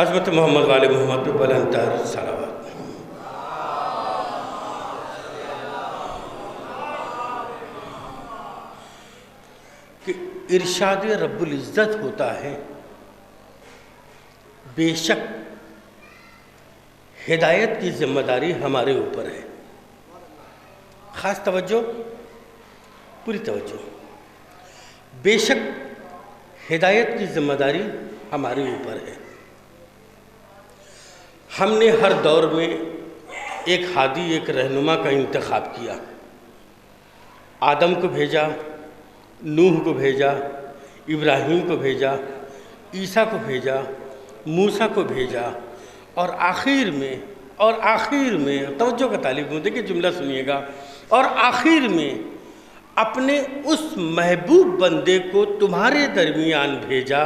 عظمت محمد والے محمد پہ بلند تر صلوات۔ کہ ارشاد رب العزت ہوتا ہے بے شک ہدایت کی ذمہ داری ہمارے اوپر ہے۔ خاص توجہ، پوری توجہ۔ بے شک ہدایت کی ذمہ داری ہمارے اوپر ہے۔ ہم نے ہر دور میں ایک ہادی، ایک رہنما کا انتخاب کیا۔ آدم کو بھیجا، نوح کو بھیجا، ابراہیم کو بھیجا، عیسیٰ کو بھیجا، موسیٰ کو بھیجا، اور آخر میں توجہ کا طالب ہوں، دیکھیں جملہ سنیے گا، اور آخر میں اپنے اس محبوب بندے کو تمہارے درمیان بھیجا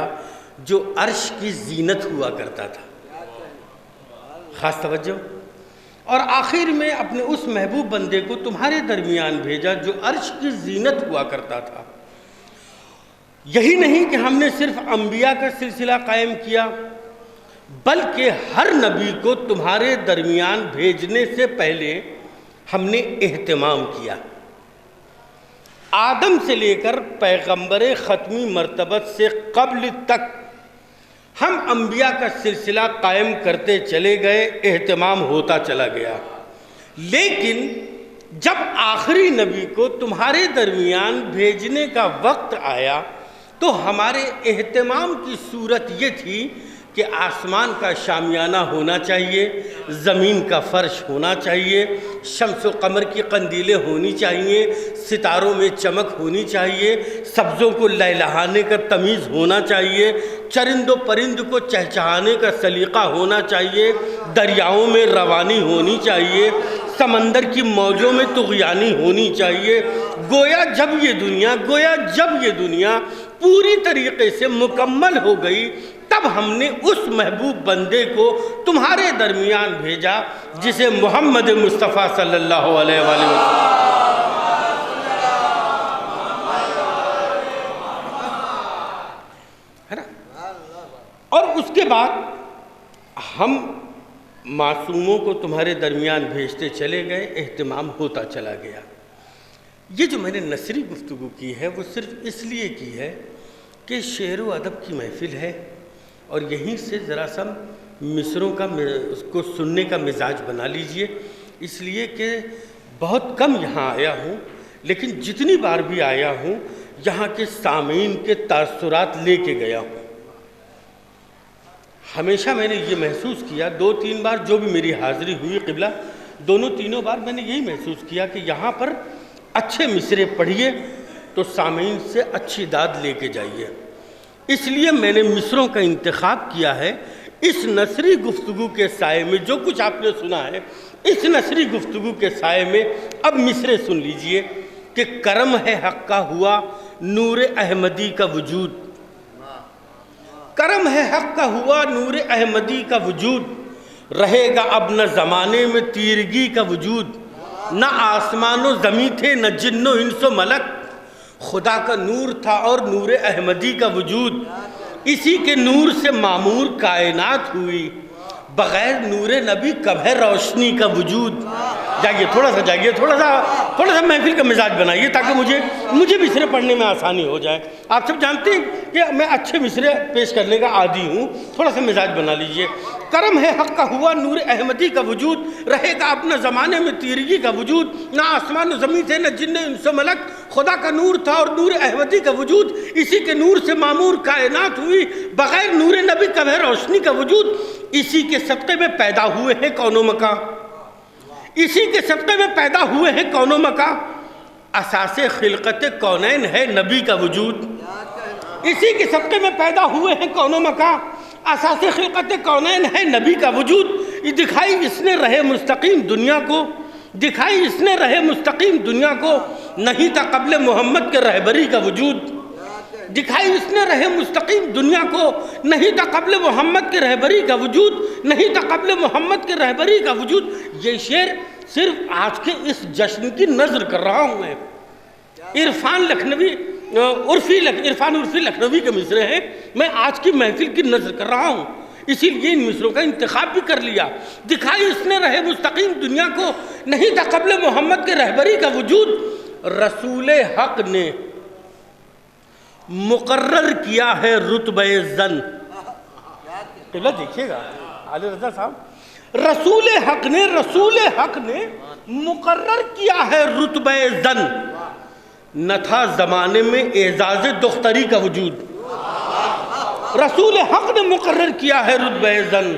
جو عرش کی زینت ہوا کرتا تھا۔ خاص توجہ۔ اور آخر میں اپنے اس محبوب بندے کو تمہارے درمیان بھیجا جو عرش کی زینت ہوا کرتا تھا۔ یہی نہیں کہ ہم نے صرف انبیاء کا سلسلہ قائم کیا، بلکہ ہر نبی کو تمہارے درمیان بھیجنے سے پہلے ہم نے اہتمام کیا۔ آدم سے لے کر پیغمبر ختمی مرتبت سے قبل تک ہم انبیاء کا سلسلہ قائم کرتے چلے گئے، اہتمام ہوتا چلا گیا، لیکن جب آخری نبی کو تمہارے درمیان بھیجنے کا وقت آیا تو ہمارے اہتمام کی صورت یہ تھی کہ آسمان کا شامیانہ ہونا چاہیے، زمین کا فرش ہونا چاہیے، شمس و قمر کی قندیلیں ہونی چاہیے، ستاروں میں چمک ہونی چاہیے، سبزوں کو لہلہانے کا تمیز ہونا چاہیے، چرند و پرند کو چہچہانے کا سلیقہ ہونا چاہیے، دریاؤں میں روانی ہونی چاہیے، سمندر کی موجوں میں طغیانی ہونی چاہیے۔ گویا جب یہ دنیا پوری طریقے سے مکمل ہو گئی، تب ہم نے اس محبوب بندے کو تمہارے درمیان بھیجا جسے محمد مصطفیٰ صلی اللہ علیہ وآلہ وسلم ہے نا۔ اور اس کے بعد ہم معصوموں کو تمہارے درمیان بھیجتے چلے گئے، اہتمام ہوتا چلا گیا۔ یہ جو میں نے نثری گفتگو کی ہے وہ صرف اس لیے کی ہے کہ شعر و ادب کی محفل ہے، اور یہیں سے ذرا سا مصروں کا اس کو سننے کا مزاج بنا لیجئے، اس لیے کہ بہت کم یہاں آیا ہوں، لیکن جتنی بار بھی آیا ہوں یہاں کے سامعین کے تاثرات لے کے گیا ہوں۔ ہمیشہ میں نے یہ محسوس کیا، 2-3 بار جو بھی میری حاضری ہوئی قبلہ، تینوں بار میں نے یہی محسوس کیا کہ یہاں پر اچھے مصرے پڑھیے تو سامعین سے اچھی داد لے کے جائیے۔ اس لیے میں نے مصروں کا انتخاب کیا ہے۔ اس نثری گفتگو کے سائے میں جو کچھ آپ نے سنا ہے، اس نثری گفتگو کے سائے میں اب مصرے سن لیجئے کہ کرم ہے حق کا ہوا نور احمدی کا وجود، کرم ہے حق کا ہوا نور احمدی کا وجود، رہے گا اب نہ زمانے میں تیرگی کا وجود، نہ آسمان و زمین تھے نہ جن و انس و ملک، خدا کا نور تھا اور نور احمدی کا وجود، اسی کے نور سے معمور کائنات ہوئی، بغیر نور نبی کب ہے روشنی کا وجود۔ جائیے تھوڑا سا محفل کا مزاج بنائیے تاکہ مجھے مصرے پڑھنے میں آسانی ہو جائے۔ آپ سب جانتے ہیں کہ میں اچھے مصرے پیش کرنے کا عادی ہوں، تھوڑا سا مزاج بنا لیجئے۔ کرم ہے حق کا ہوا نور احمدی کا وجود، رہے گا اپنا زمانے میں تیرگی کا وجود، نہ آسمان و زمین تھے نہ جن انس و ملک، خدا کا نور تھا اور نور احمدی کا وجود، اسی کے نور سے معمور کائنات ہوئی، بغیر نور نبی کب ہے روشنی کا وجود، اسی کے صدقے میں پیدا ہوئے ہیں کون و مکاں، اسی کے صدقے میں پیدا ہوئے ہیں کون و مکاں، اساس خلقت کونین ہے نبی کا وجود، اسی کے صدقے میں پیدا ہوئے ہیں کون و مکاں، اساس خلقت کونین ہے نبی کا وجود، دکھائی اس نے رہے مستقیم دنیا کو، دکھائی اس نے رہے مستقیم دنیا کو، نہیں تھا قبل محمد کے رہبری کا وجود، دکھائی اس نے رہے مستقیم دنیا کو، نہیں تھا قبل محمد کے رہبری کا وجود، نہیں تھا قبل محمد کے رہبری کا وجود۔ یہ شعر صرف آج کے اس جشن کی نظر کر رہا ہوں میں۔ عرفان عرفی لکھنوی کے مصرے ہیں، میں آج کی محفل کی نظر کر رہا ہوں۔ اسی لیے ان مصروں کا انتخاب بھی کر لیا. دکھائی اس نے رہے مستقیم دنیا کو، نہیں تھا قبل محمد کے رہبری کا وجود. رسول حق نے مقرر کیا ہے رتبہ زن. قبلہ دیکھیے گا علی رضا صاحب، رسول حق نے مقرر کیا ہے رتبہ زن. نہ تھا زمانے میں اعزاز دختری کا وجود. رسول حق نے مقرر کیا ہے رتبہ زن.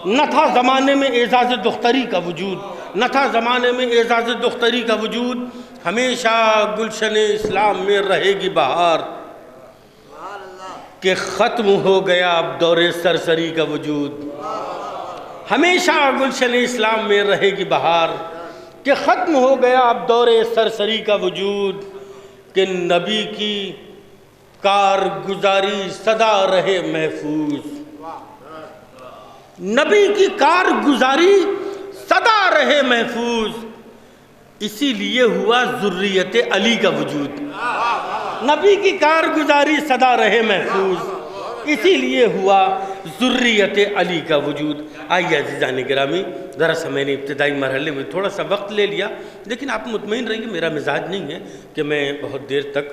نہ تھا زمانے میں اعزاز دختری کا وجود. نہ تھا زمانے میں اعزاز دختری کا وجود. ہمیشہ گلشن اسلام میں رہے گی بہار، کہ ختم ہو گیا اب دور سرسری کا وجود. ہمیشہ گلشن اسلام میں رہے گی بہار، کہ ختم ہو گیا اب دور سرسری کا وجود. کہ نبی کی کارگزاری سدا رہے محفوظ. نبی کی کارگزاری سدا رہے محفوظ. اسی لیے ہوا ذریت علی کا وجود. نبی کی کارگزاری سدا رہے محفوظ، اسی لیے ہوا ذریت علی کا وجود. آئیے عزیزان گرامی، ذرا سا میں نے ابتدائی مرحلے میں تھوڑا سا وقت لے لیا، لیکن آپ مطمئن رہیے میرا مزاج نہیں ہے کہ میں بہت دیر تک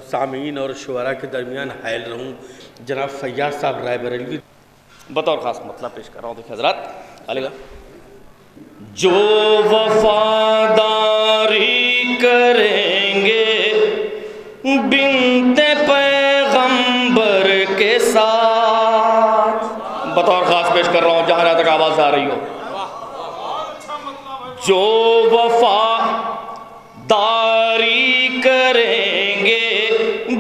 سامعین اور شعراء کے درمیان حائل رہوں. جناب فیاض صاحب رائے بریلوی بطور خاص مطلب پیش کر رہا ہوں. دیکھیں حضرات، علی گا جو وفاداری کریں گے بنت پیغمبر کے ساتھ، بطور خاص پیش کر رہا ہوں جہاں تک آواز آ رہی ہو. جو وفاداری کریں گے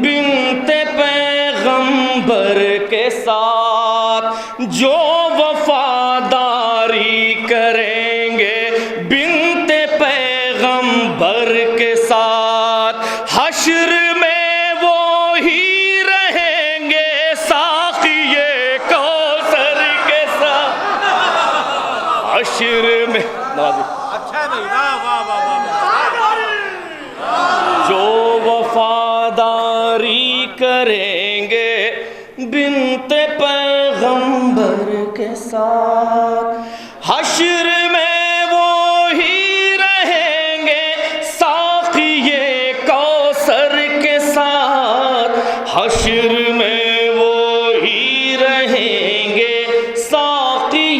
بنت پیغمبر کے ساتھ، جو وفاداری کریں گے بنت پیغمبر کے ساتھ، حشر میں وہی رہیں گے ساقی کوثر کے ساتھ. حشر میں جو وفاداری کریں گے بنت پیغمبر کے ساتھ، حشر میں وہی رہیں گے ساقی کوثر کے ساتھ. حشر میں وہی رہیں گے ساقی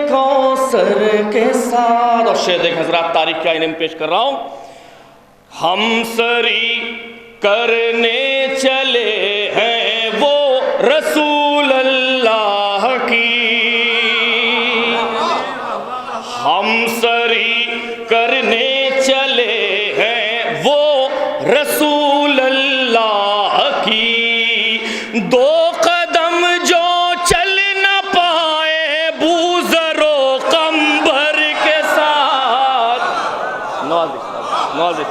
کوثر کے ساتھ. اور شعر دیکھ حضرات، تاریخ کے آئینے میں پیش کر رہا ہوں. ہم سری کرنے چلے ہیں وہ رسول اللہ کی، ہم سری کرنے چلے ہیں وہ رسول اللہ کی. دو قدم جو چل نہ پائے بوزر و قمبر کے ساتھ. نوازش نوازش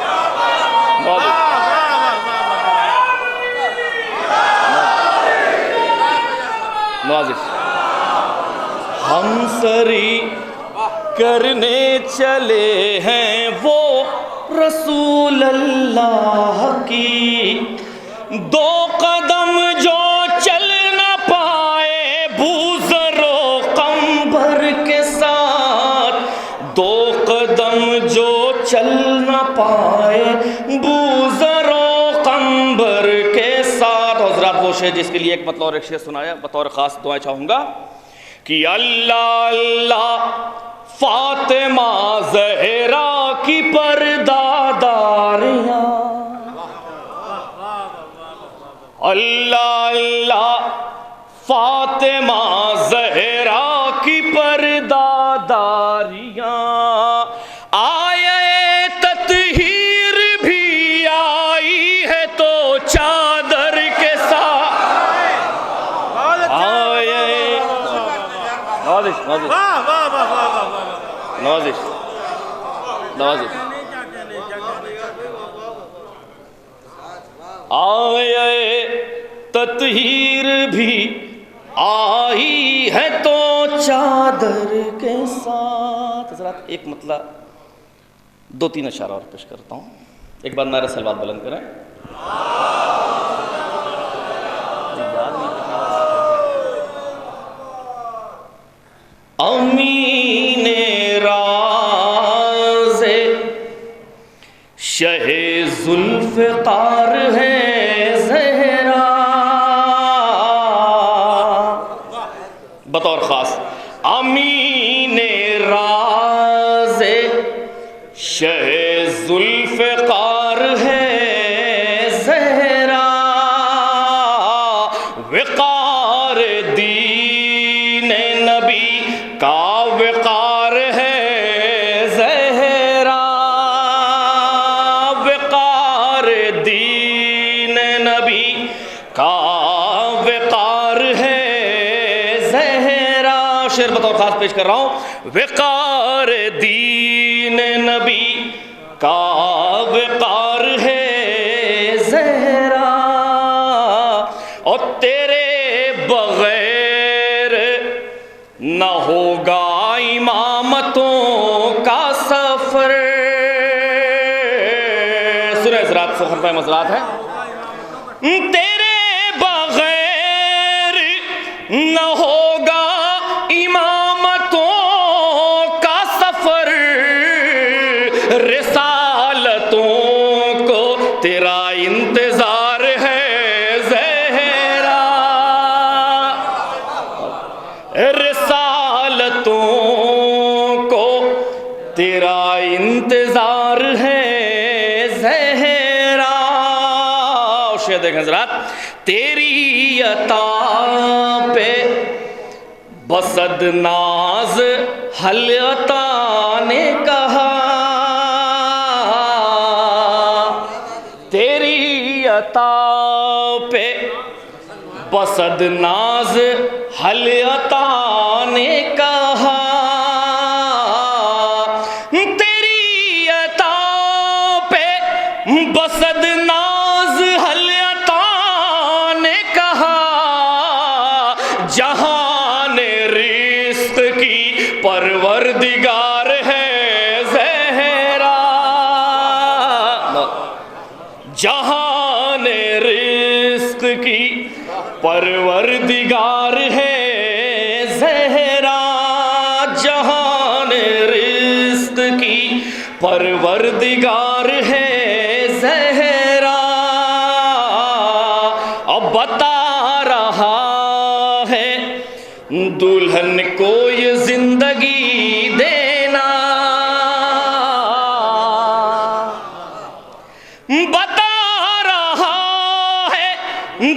نوازش. ہم سری کرنے چلے ہیں وہ رسول اللہ کی، دو قدم جو چل نہ پائے بوزر و قمبر کے ساتھ، دو قدم جو چل نہ پائے بوزر و قمبر کے ساتھ. حضرات وہ شعر جس کے لیے ایک مطلب اور ایک شعر سنایا، بطور خاص دعائیں چاہوں گا کہ اللہ اللہ فاطمہ زہرا کی پرداداریاں، اللہ اللہ فاطمہ زہرا کی پرداداریاں. آئے تطہیر بھی آئی ہے تو چادر کے ساتھ. آئے نوازش نوازش نوازش. آئے تطہیر بھی آئی ہے تو چادر کے ساتھ. حضرات ایک مطلب دو تین اشارہ اور پیش کرتا ہوں. ایک بار نعرہ صلوات بلند کریں. امین راز شہ ذوالفقار ہے زہرا، بطور خاص امین راز شہ ذوالفقار ہے زہرا، وقار دین نبی کا وقار ہے زہرا، وقار دین نبی کا وقار ہے زہرا۔ شعر بطور خاص پیش کر رہا ہوں، وقار دین نبی کا وقار ہے زہرا، اور تیرے بغیر نہ ہوگا امامتوں کا سفر۔ سورہ حضرات سخن پہ مزرات ہے، تیرے بغیر نہ ہوگا امامتوں کا سفر، رسالتوں کو تیرا انتظار ہے زہرا، رسالتوں کو تیرا انتظار ہے زہرا۔ شعر دیکھیں حضرات، تیری عطا پہ بسد ناز حل عطا نے کہا، تیری عطا پہ بسد ناز حل عطا نے کہا، تیری عطا پہ بسد ناز حل عطا نے کہا، جہان رزق کی پروردگار ہے زہرا، جہان رزق کی پروردگار ہے زہرا، جہان رزق کی پروردگار ہے زہرا۔ اب بتا رہا ہے دلہن کو یہ زندگی دینا، بتا رہا ہے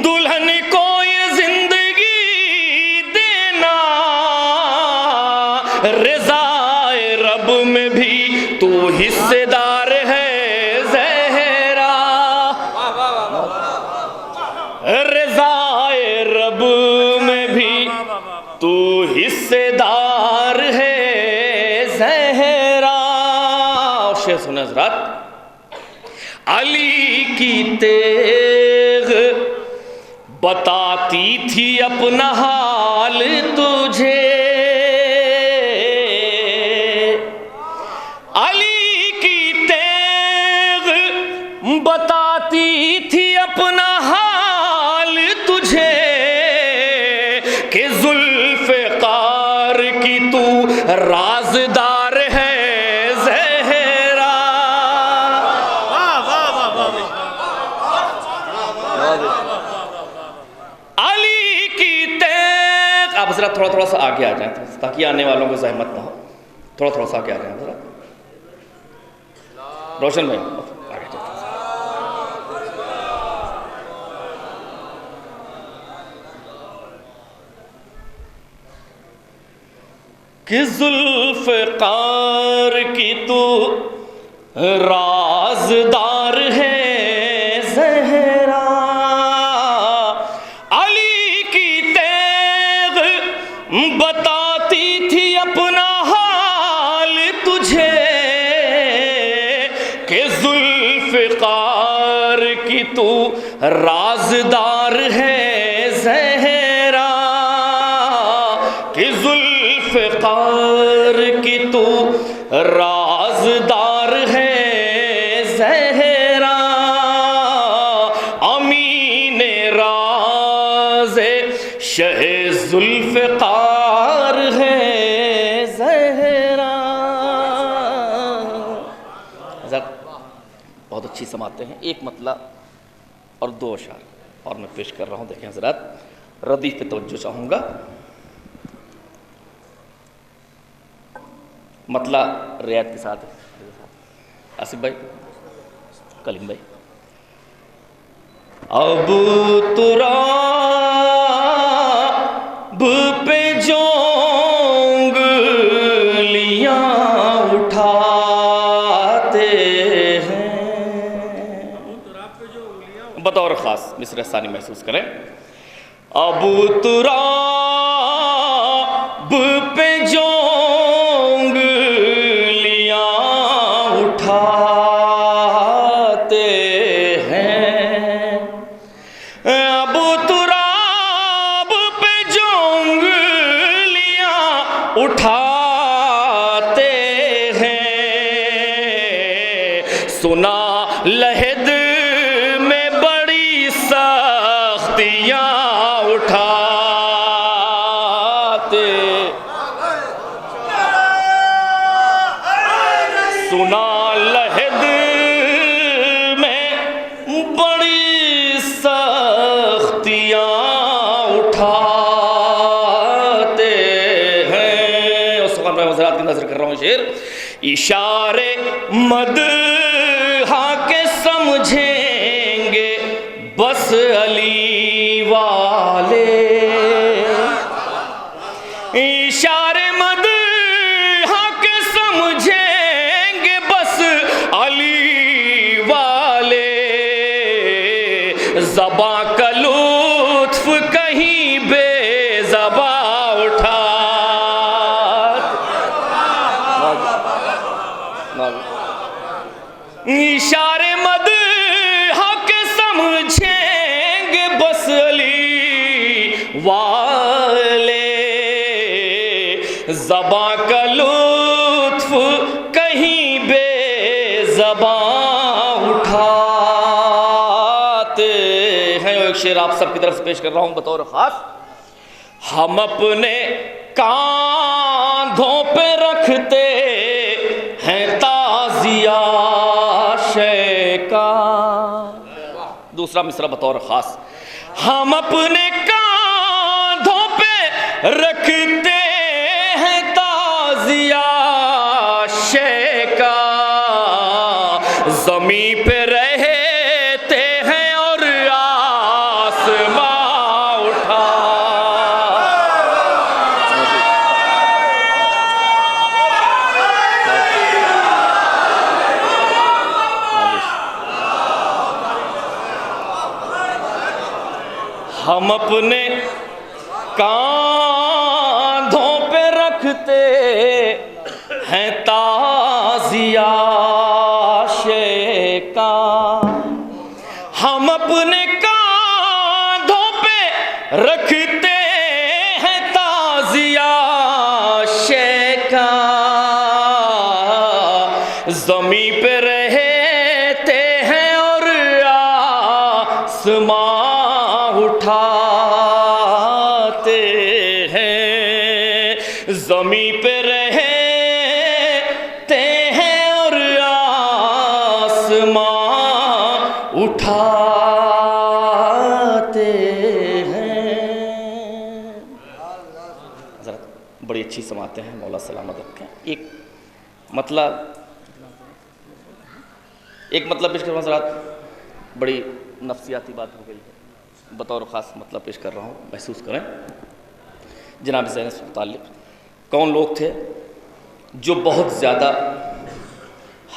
دلہن کو یہ زندگی دینا، رضائے رب میں بھی تو حصے دار ہے زہرا، رضائے رب میں بھی تو حصے دار ہے زہرا۔ شعر سنیں حضرات، علی کی تیغ بتاتی تھی اپنا حال تجھے، علی کی تیغ بتاتی تھی اپنا حال تجھے، کہ ذوالفقار کی تو رازدار ہے زہرا، علی کی تیغ۔ آپ حضرات تھوڑا سا آگے آ جائیں تاکہ آنے والوں کو زحمت نہ ہو، تھوڑا سا آگے آ جائیں حضرات، روشن بھائی آگے جائیں۔ کہ ذوالفقار کی تو رازدار ہے زہرا، علی کی تیغ بتاتی تھی اپنا حال تجھے، کہ ذوالفقار کی تو رازدار ہے زہرا، کہ ذوالفقار کی تو رازدار ہے زہرا، امین راز شہ ذوالفقار ہے اچھی سماعتیں ہیں، ایک مطلع اور 2 اشعار اور میں پیش کر رہا ہوں. دیکھیں حضرات، ردیف پہ توجہ چاہوں گا. مطلع رعایت کے ساتھ آصف بھائی، کلیم بھائی. اب تراب پہ جونگ لیاں اٹھاتے ہیں، بطور خاص مصرع ثانی محسوس کریں. اب تراب پہ جونگ لیاں اٹھاتے ہیں، اب تراب پہ جونگ لیاں اٹھاتے ہیں. سنا لحد میں بڑی سختیاں اٹھاتے، سنا لحد میں بڑی سختیاں اٹھاتے ہیں. اور سبحان اللہ حضرات کی نظر کر رہا ہوں شعر. اشارے مدحا کے سمجھیں گے بس علی والے، اشارے مدحا کے سمجھیں گے بس علی والے. زباں کا لطف کہیں بے زباں اٹھا، اشارے مدحا کے سمجھیں گے بس علی والے. زباں کا لطف کہیں بے زباں اٹھاتے ہیں. ایک شعر آپ سب کی طرف سے پیش کر رہا ہوں بطور خاص. ہم اپنے کاندھوں پہ رکھتے ہیں تعزیہ شیکا. دوسرا مصرع بطور خاص. ہم اپنے کاندھوں پہ رکھتے ہیں تعزیہ شیکا. زمین پہ رہتے ہیں اور آسماں اٹھا. ہم اپنے کاندھوں پہ رکھتے ہیں تعزیہ شیکا. ہم اپنے کاندھوں پہ رکھتے ہیں تعزیہ شیکا. زمین پہ رہتے ہیں اور آسماں اٹھاتے ہیں. زمین پہ رہتے ہیں اور آسماں اٹھاتے ہیں. حضرت بڑی اچھی سماعتیں ہیں، مولا سلامت رکھیں. ایک مطلب پیش کر رہا ہوں حضرات. بڑی نفسیاتی بات ہو گئی ہے، بطور خاص مطلب پیش کر رہا ہوں، محسوس کریں. جناب زینب سے متعلق کون لوگ تھے جو بہت زیادہ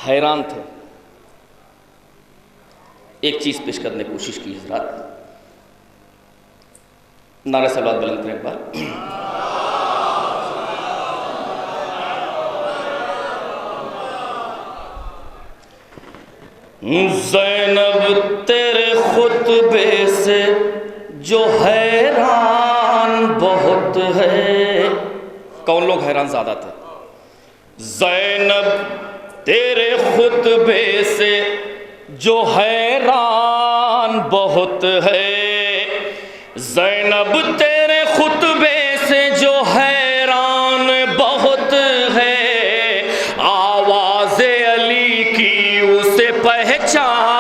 حیران تھے؟ ایک چیز پیش کرنے کی کوشش کی حضرات. نعرہ صلوات بلند کریں ایک بار. زینب تیرے خطبے سے جو حیران بہت ہے. کون لوگ حیران زیادہ تھے؟ زینب تیرے خطبے سے جو حیران بہت ہے. زینب تیرے خطبے سے جو حیران بہت ہے. آواز علی کی اسے پہچان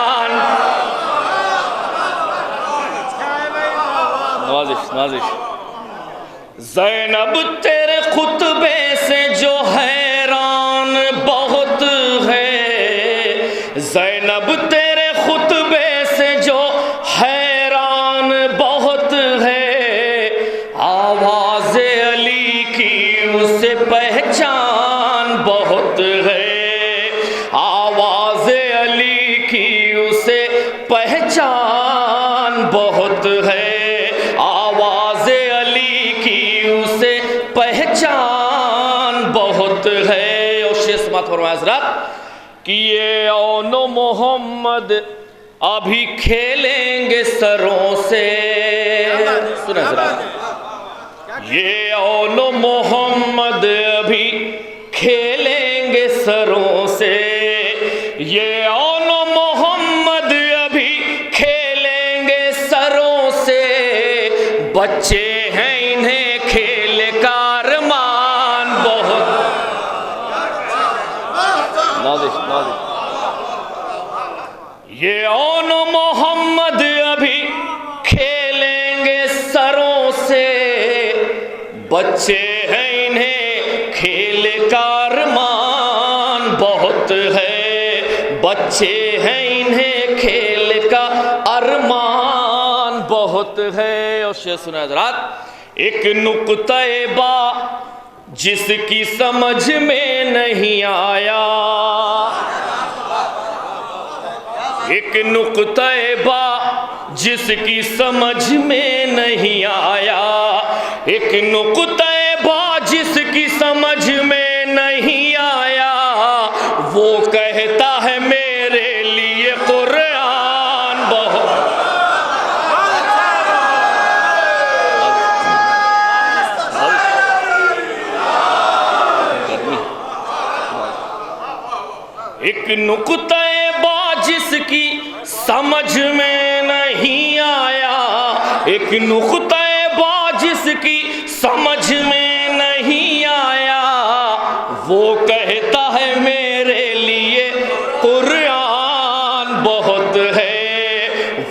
نازش زینب تیرے خطبے سے جو حیران بہت ہے، زینب تیرے خطبے سے جو حیران بہت ہے، آواز علی کی اسے پہچان بہت ہے، آواز علی کی اسے پہچان بہت ہے، آواز علی کی اسے پہچان بہت ہے۔ اور شیخ سماعت فرمایا حضرات کہ یہ اون و محمد ابھی کھیلیں گے سروں سے، سنیں حضرات، یہ اون و محمد ابھی کھیلیں گے سروں سے، یہ اون و محمد ابھی کھیلیں گے سروں سے، بچے ہیں انہیں کھیل کا ارمان بہت۔ نازش یہ اون و محمد ابھی کھیلیں گے سروں سے، بچے ہیں انہیں کھیل کا ارمان بہت ہے، بچے ہیں انہیں کھیل کا ارمان بہت ہے۔ اور شیخ سنیں حضرات، ایک نقطہ با جس کی سمجھ میں نہیں آیا، ایک نقطہ با جس کی سمجھ میں نہیں آیا، ایک نقطہ با جس کی سمجھ میں نہیں آیا، وہ کہتا ہے میرے لیے قرآن بہت۔ ایک نقطہ با جس کی سمجھ میں نہیں آیا، ایک نقطہ با جس کی سمجھ میں نہیں آیا، وہ کہتا ہے میرے لیے قرآن بہت ہے،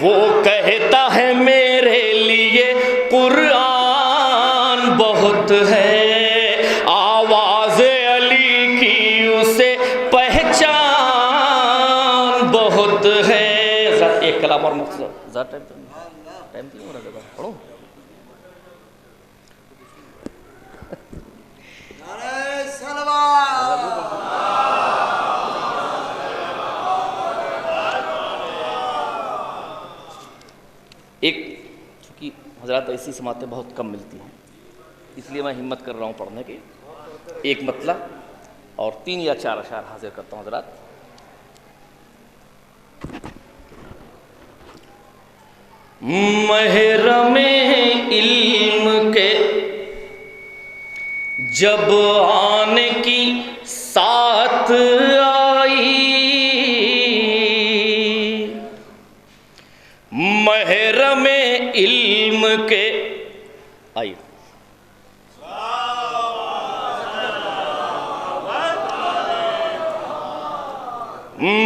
وہ کہتا ہے میرے لیے قرآن بہت ہے، آواز علی کی اسے پہچان بہت ہے۔ ذات ایک کلام اور مختصر، ذات ٹائم تو نہیں ہو رہا زیادہ، پڑھو۔ ایک چونکہ حضرات ایسی سماعتیں بہت کم ملتی ہیں، اس لیے میں ہمت کر رہا ہوں پڑھنے کی، ایک مطلع اور 3 یا 4 اشعار حاضر کرتا ہوں حضرات۔ محرم علم کے جب آنے کی ساتھ آئی، محرم علم کے آئی،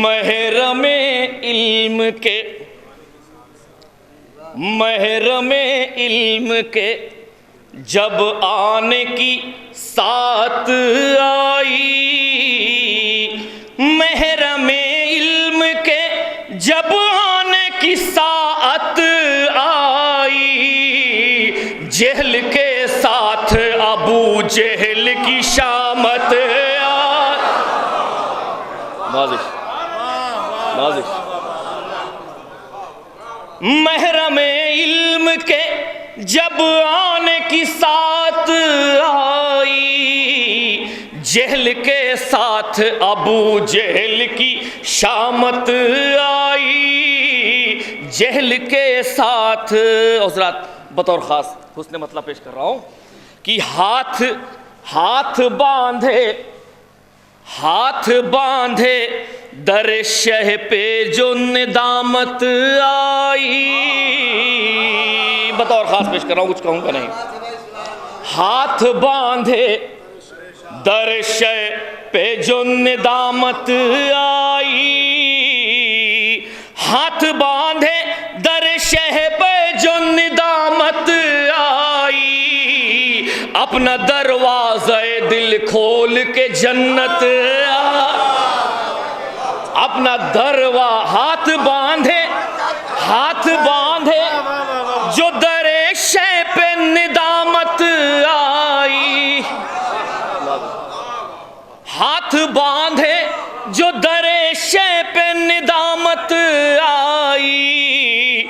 محرم علم کے، محرم علم کے جب آنے کی ساتھ آئی، محرم علم کے جب آنے کی ساتھ آئی، جہل کے ساتھ ابو جہل کی شامت آئی۔ نازش نازش محرم علم کے جب آنے کی ساتھ آئی، جہل کے ساتھ ابو جہل کی شامت آئی، جہل کے ساتھ۔ حضرات بطور خاص حسن مطلب پیش کر رہا ہوں کہ ہاتھ باندھے در شہ پہ جو ندامت آئی، بطور خاص پیش کر رہا ہوں، کچھ کہوں گا نہیں۔ ہاتھ باندھے در شہ پہ جو ندامت آئی، ہاتھ باندھے در شہ پہ جو ندامت آئی، اپنا دروازہ دل کھول کے جنت اپنا ہاتھ باندھے جو در شے پہ ندامت آئی، ہاتھ باندھے جو در شے پہ ندامت آئی،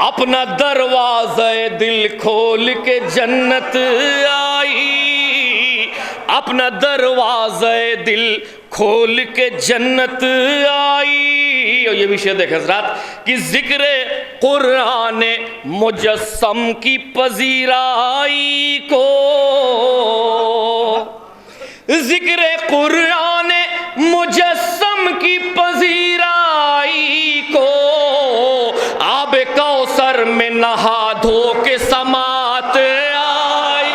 اپنا دروازہ دل کھول کے جنت آئی، اپنا دروازہ دل کھول کے جنت آئی۔ اور یہ بھی شعر دیکھ حضرات کہ ذکر قرآن مجسم کی پذیرائی کو، ذکر قرآن مجسم کی پذیرائی کو، آب کوثر میں نہا دھو کے سماعت آئی،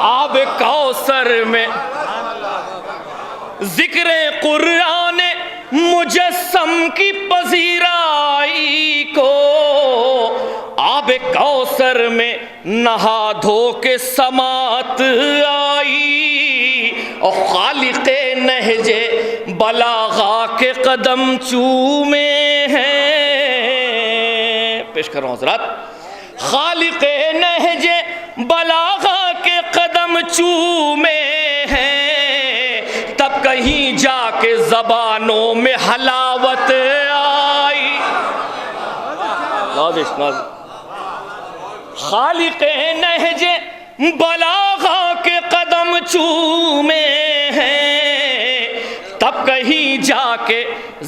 آب کوثر میں ذکر قرآن مجسم کی پذیرائی کو، آب کوثر میں نہا دھو کے سماعت آئی، اور خالق نہج بلاغہ کے قدم چومے ہیں۔ پیش کر رہا ہوں حضرات، خالق نہج بلاغہ کے قدم چومے ہیں، تب کہیں جا کے زبانوں میں حلاوت آئی۔ خالق نہج بلاغہ کے قدم چومے ہیں، تب کہیں جا کے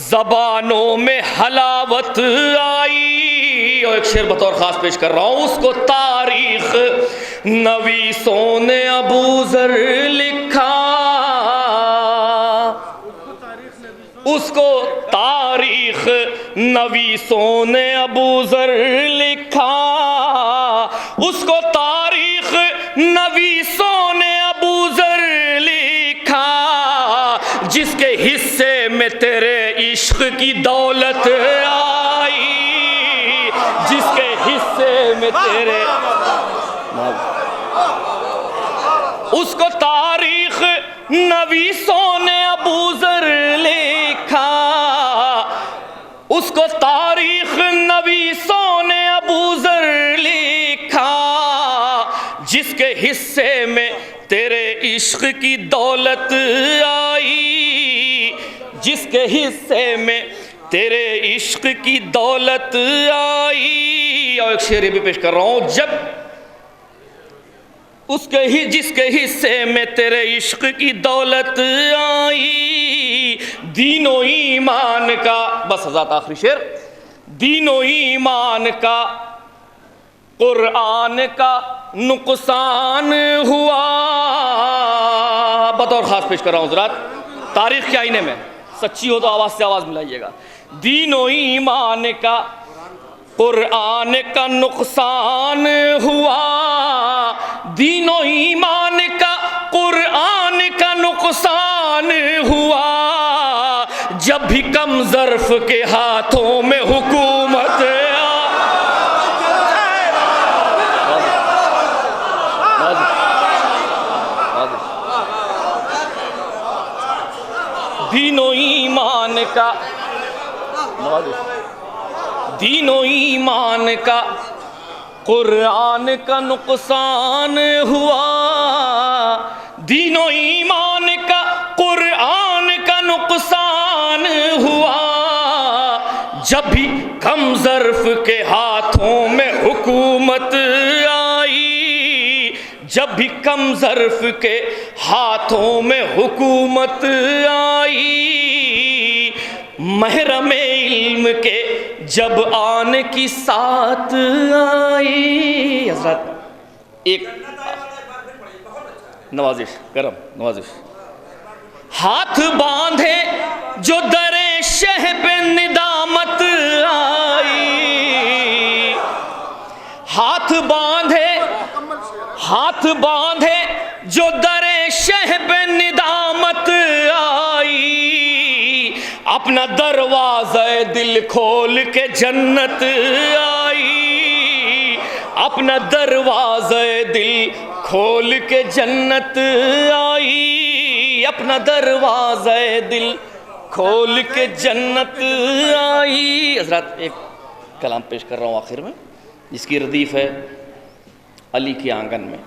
زبانوں میں حلاوت آئی۔ اور ایک شعر بطور خاص پیش کر رہا ہوں، اس کو تاریخ نویسوں نے ابو ذر لکھا، اس کو تاریخ نویسوں نے ابو ذر لکھا، اس کو تاریخ نویسوں نے ابو ذر لکھا، جس کے حصے میں تیرے عشق کی دولت آئی، جس کے حصے میں تیرے، اس کو تاریخ نویسوں نے ابو ذر لکھا، اس کو تاریخ نویسوں نے ابو ذر لکھا، جس کے حصے میں تیرے عشق کی دولت آئی، جس کے حصے میں تیرے عشق کی دولت آئی۔ اور ایک شعر بھی پیش کر رہا ہوں، جب جس کے حصے میں تیرے عشق کی دولت آئی، دین و ایمان کا، بس حضرات آخری شعر، دین و ایمان کا قرآن کا نقصان ہوا، بطور خاص پیش کر رہا ہوں حضرات، تاریخ کے آئینے میں، سچی ہو تو آواز سے آواز ملائیے گا، دین و ایمان کا قرآن کا نقصان ہوا، دین و ایمان کا قرآن کا نقصان ہوا، جب بھی کم ظرف کے ہاتھوں میں حکومت دین و ایمان کا، دین و ایمان کا قرآن کا نقصان ہوا، دین و ایمان کا قرآن کا نقصان ہوا، جب بھی کم ظرف کے ہاتھوں میں حکومت آئی، جب بھی کم ظرف کے ہاتھوں میں حکومت آئی، محرم علم کے جب آنے کی ساتھ آئی۔ حضرت ایک نوازش، کرم نوازش، ہاتھ باندھے جو در شہ پہ ندامت آئی، ہاتھ باندھے جو در شہ پہ ندامت آئی، اپنا دروازہ دل کھول کے جنت آئی، اپنا دروازہ دل کھول کے جنت آئی اپنا دروازہ دل کھول کے جنت آئی. حضرات ایک کلام پیش کر رہا ہوں آخر میں جس کی ردیف ہے علی کے آنگن میں،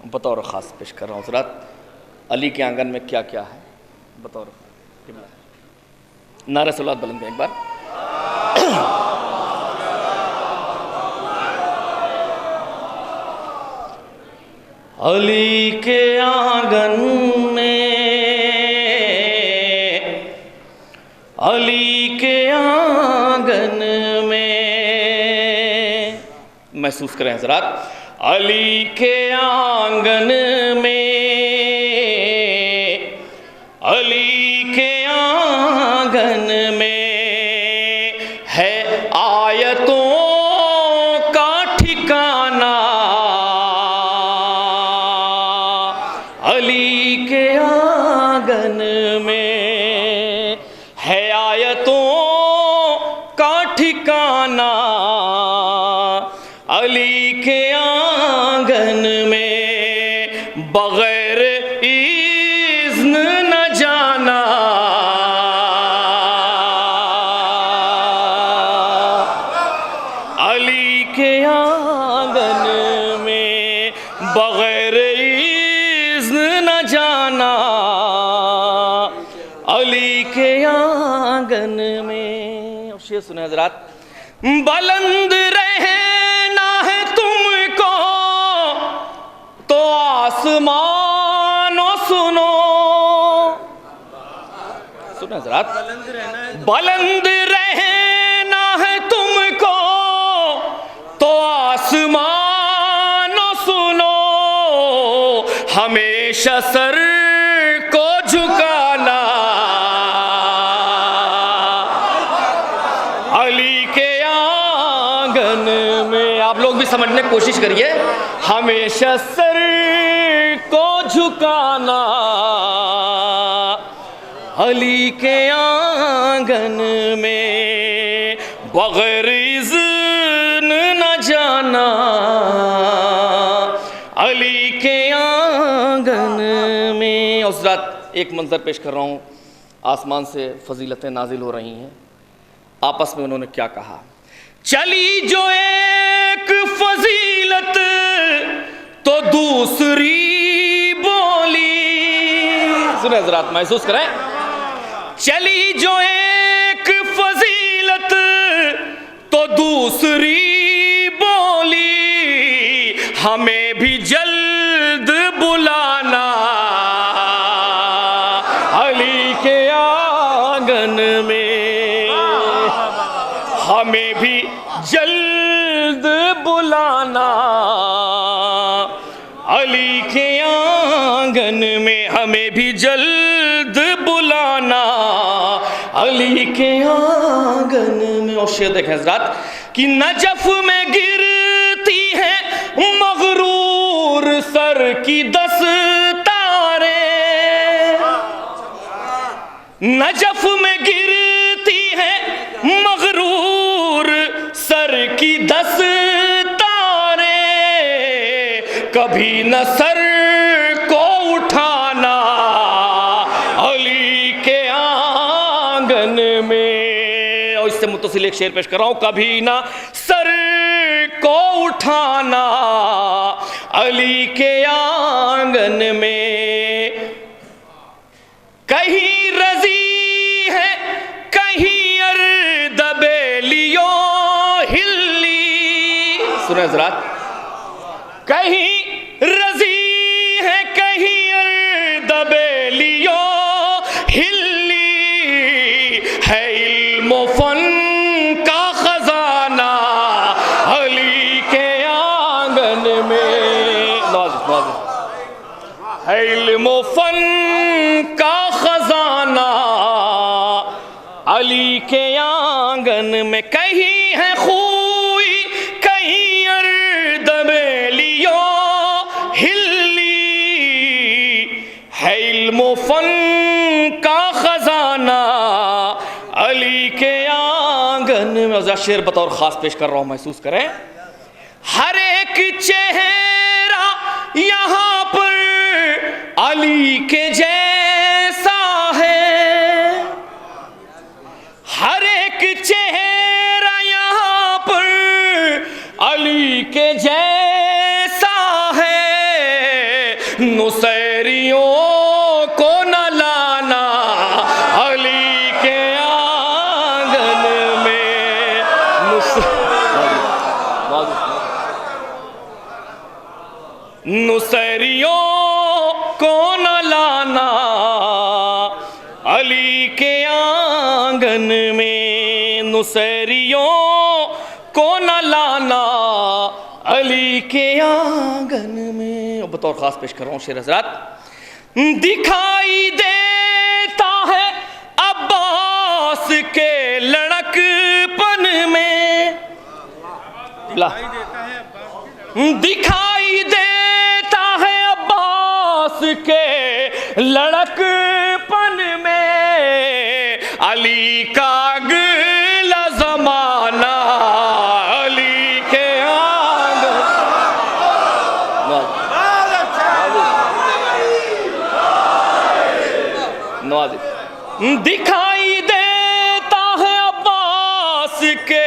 بطور خاص پیش کر رہا ہوں. حضرات علی کے آنگن میں کیا کیا ہے بطور نعرہ صلوات بلند کریں ایک بار. علی کے آنگن میں، علی کے آنگن میں، محسوس کریں حضرات. علی کے آنگن میں، علی کے آنگن میں ہے آیتوں کا ٹھکانہ. علی کے آنگن میں ہے آیتوں کا ٹھکانہ. علی کے آنگن میں بغیر اذن نہ جانا. علی کے آنگن میں بغیر اذن نہ جانا. علی کے آنگن میں. اور شعر سنیں حضرات. بلند رہنا ہے تم کو تو آسمانوں سنو. سنیں حضرات. بلند رہنا ہے تم کو تو آسمانوں سنو. ہمیشہ سر کو جھکانا. علی کے آنگن میں آپ لوگ بھی سمجھنے کی کوشش کریے. ہمیشہ سر کو جھکانا. علی کے آنگن میں بغیر اذن نہ جانا. علی کے آنگن میں. حضرات ایک منظر پیش کر رہا ہوں. آسمان سے فضیلتیں نازل ہو رہی ہیں. آپس میں انہوں نے کیا کہا. چلی جو ایک فضیلت تو دوسری بولی. سنیں حضرات محسوس کریں. چلی جو ایک فضیلت تو دوسری بولی. ہمیں بھی جلد بلانا. علی کے آنگن میں ہمیں بھی جلد بلانا. علی کے آنگن میں ہمیں بھی جلد بلانا. علی کے آنگن میں. اور شعر دیکھیں حضرات. کہ نجف میں گرتی ہے مغرور سر کی دستاریں. نجف میں گرتی ہے مغرور سر کی دستاریں. کبھی نہ سر کو اٹھانا. علی کے آنگن میں. اور اس سے متصل ایک شعر پیش کر رہا ہوں. کبھی نہ سر کو اٹھانا. علی کے آنگن میں کہیں رضی ہے کہیں اردبیلیو ہلی. سنیں حضرات. کہیں رضی ہے کہیں اردبیلیو ہلی. ہے علم و فن کا خزانہ. علی کے آنگن میں. ہے علم و فن کا خزانہ. علی کے آنگن میں کہیں ہے خوئی کہیں اردبیلیو ہلی. ہے علم و فن کا خزانہ. علی کے آنگن میں. شعر بطور خاص پیش کر رہا ہوں محسوس کریں. ہر ایک چہرہ یہاں پر علی کے جیسا ہے، ہر ایک چہرہ یہاں پر علی کے جیسا ہے، نصیریوں کو نہ لانا علی کے آنگن میں، نصیریوں کو نہ لانا علی کے آنگن میں، نصیریوں کو نہ لانا علی کے آنگن میں۔ اور بطور خاص پیش کر رہا ہوں شعر حضرات، دکھائی دیتا ہے عباس کے لڑک پن میں، دکھائی دیتا ہے عباس کے لڑک پن میں، علی کا اگلا زمانہ علی کے آنگن، دکھائی دیتا ہے عباس کے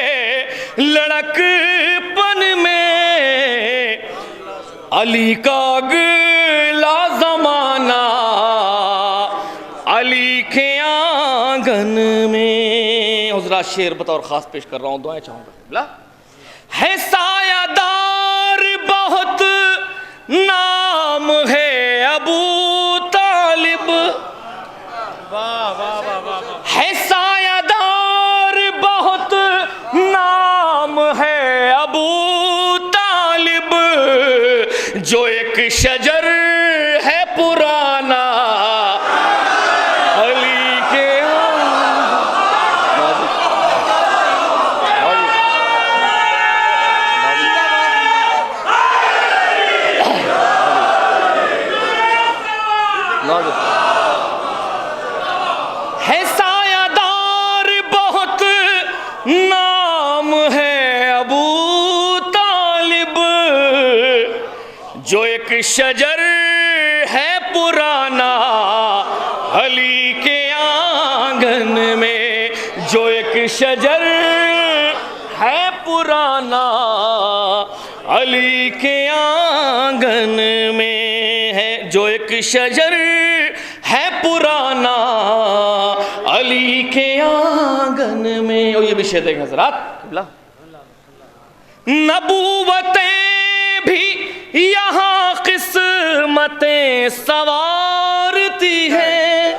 لڑک پن میں، علی کا اگلا زمانہ علی کے آنگن میں۔ حضرات شعر بطور خاص پیش کر رہا ہوں، دعائیں چاہوں گا۔ ہے سایہ دار بہت نام ہے ابو طالب، ہے سایہ دار بہت نام ہے ابو طالب، جو ایک شجر ہے پرانا علی کے ہے سایہ دار بہت نام ہے ابو طالب، جو ایک شجر ہے پرانا علی کے آنگن میں، جو ایک شجر ہے پرانا علی کے آنگن میں ہے، جو ایک شجر ہے پرانا علی کے آنگن میں۔ اور یہ بھی شعر دیکھیں حضرات، نبوتیں بھی یہاں قسمتیں سوارتی ہیں،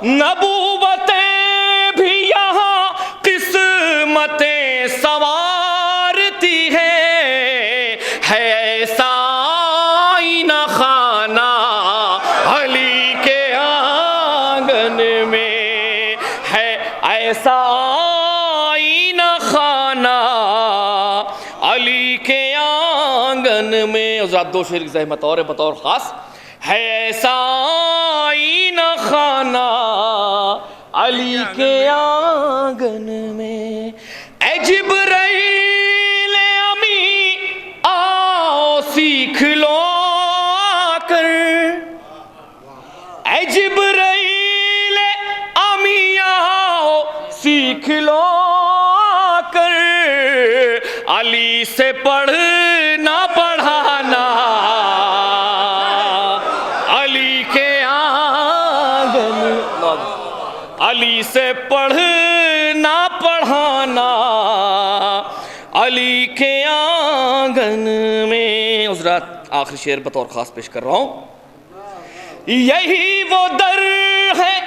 نبوتیں بھی یہاں قسمتیں سوارتی ہیں، ہے ایسا آئینہ خانہ علی کے آنگن میں، ہے ایسا آئینہ خانہ علی کے آنگن میں۔ حضرات دو شعر کی زحمت اور ہے بطور خاص، ہے ایسا آئینہ خانہ علی کے آنگن میں، اے جبرائیل امی آؤ سیکھ لو آ کر، اے جبرائیل امی آؤ سیکھ لو آ کر، علی سے پڑھنا پڑھانا علی کے آنگن، علی سے پڑھنا پڑھانا علی کے آنگن میں۔ حضرات آخری شعر بطور خاص پیش کر رہا ہوں، یہی وہ در ہے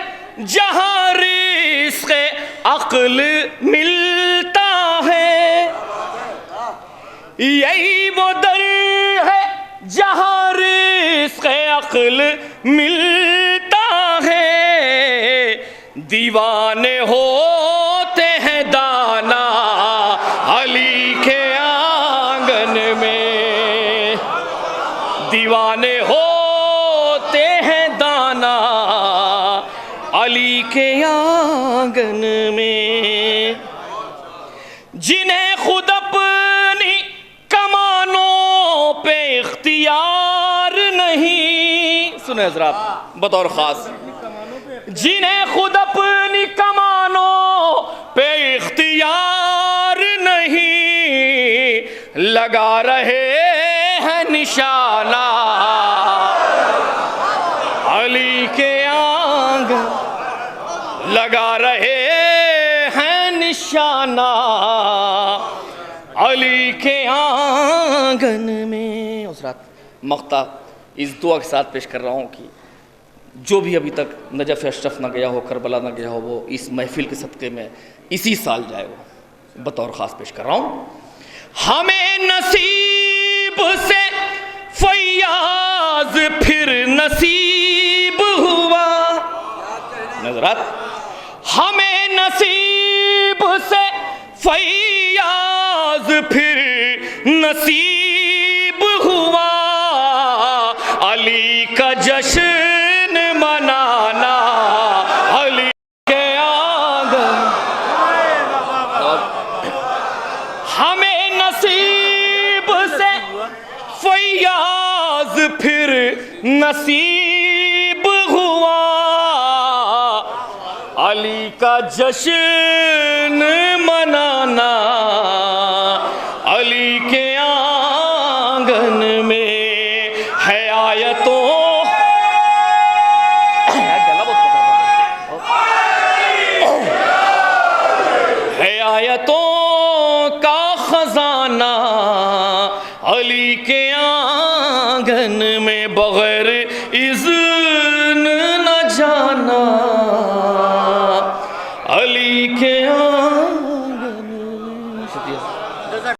جہاں رزق عقل ملتا ہے، یہی وہ در ہے جہاں رزق عقل ملتا ہے، دیوانے ہوتے ہیں دانا علی کے آنگن میں، دیوانے ہوتے ہیں دانا علی کے آنگن میں، جنہیں خود اپنی کمانوں پہ اختیار اختیار نہیں، سنیں حضرات بطور خاص، جنہیں خود اپنی کمانوں پہ اختیار نہیں، لگا رہے ہیں نشانہ علی کے آنگن، لگا رہے ہیں نشانہ علی کے آنگن میں۔ اس رات مقطع اس دعا کے ساتھ پیش کر رہا ہوں کہ جو بھی ابھی تک نجف اشرف نہ گیا ہو، کربلا نہ گیا ہو، وہ اس محفل کے صدقے میں اسی سال جائے، وہ بطور خاص پیش کر رہا ہوں۔ ہمیں نصیب سے فیاض پھر نصیب ہوا، نظرات، ہمیں نصیب سے فیاض پھر نصیب ہوا، علی کا جشن منانا علی کے آنگن، ہمیں نصیب سے فیاض پھر نصیب ہوا، علی کا جشن منانا علی کے آنگن میں ہے آیتوں، ہے آیتوں کا خزانہ علی کے آنگن میں، بغیر اذن